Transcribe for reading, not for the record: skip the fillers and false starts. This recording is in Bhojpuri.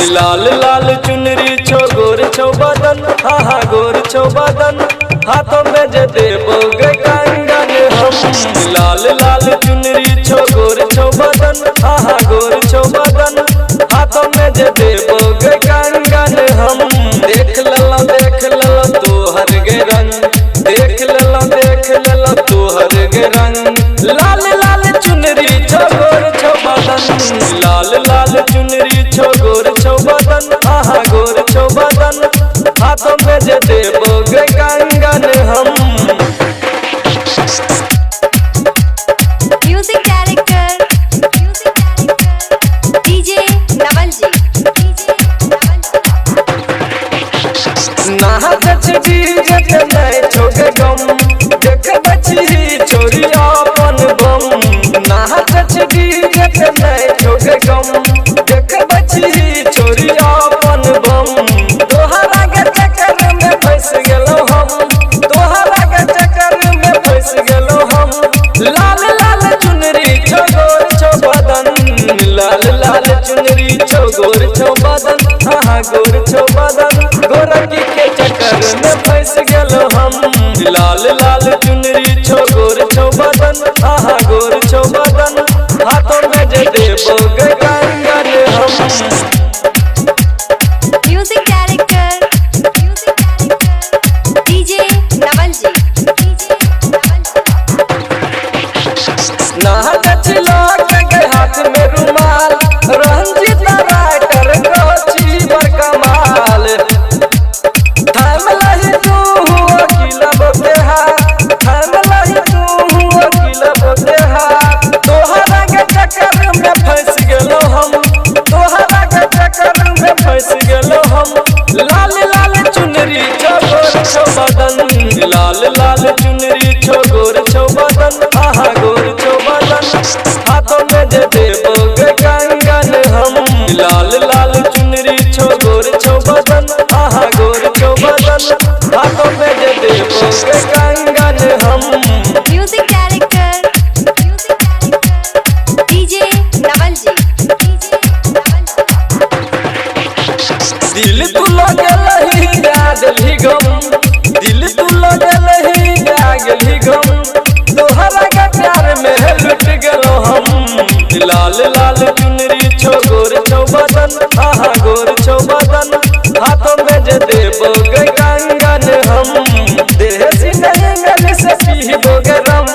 लाल लाल चुनरी छो गोर छो बदन, हाँ गोर छो बदन, हाथों में जे देबोगे कंगन हम। लाल लाल चुनरी छो गोर छो बदन, हाँ गोर छो बदन, हाथों में जे देबोगे कंगन हम। देख ललो तोहर गे रंग, देख ललो तोहर गे रंग। लाल लाल चुनरी छो गोर छो बदन, लाल लाल चुनरी छो गोर छो बदन, हाँ गोर छो बदन, हाथों में जे देबोगे कंगन हम। म्यूजिक डायरेक्टर डीजे नवल जी। नाच डीजे के नहीं छोगे गम, देख बची छोरी अपन बम। नाच डीजे के नहीं छोगे गम, देख बची छोरी अपन बम। तोहरा के चक्कर में फंस गेलो हम, तोहरा के चक्कर में फंस गेलो हम। लाल लाल चुनरी छो गोर छो बदन, लाल लाल चुनरी छो गोर छो बदन, हाँ गोर छो बदन। गोरकी के चक्कर में फंस गेलो हम। लाल लाल चुनरी छो गोर छो बदन, हाँ गोर छो बदन, हाथों में जे देबोगे कंगन हम। म्यूजिक डायरेक्टर डीजे नवल जी। नाच लोग के हाथ में रुमाल, रंजित राइटर कोची बर कमाल। थाम लही तू अकेला बोते हाथ, थाम लही तू अकेला बोते हाथ। तोहरा के चक्कर में फंस गेलो हम, तोहरा के चक्कर में फंस गेलो हम। लाल लाल चुनरी छो गोर छो बदन, लाल लाल चुनरी छो गोर छो बदन, हाँ गोर छो बदन, हाथों में जे देबोगे कंगन हम। लाल लाल चुनरी छो गोर छो बदन, हाँ गोर छो बदन, हाथों में जे देबोगे कंगन हम। म्यूजिक डायरेक्टर डीजे नवल जी। दिल तू लगलही गागली गम, दिल तू लगलही गागली गम। तोहरा के प्यार में लुट गेलो हम। लाल लाल चुनरी छो गोर छो बदन, हाँ गोर छो बदन, हाथों में जे देबोगे कंगन हम। देह से नहीं गल से पीबोगे रम,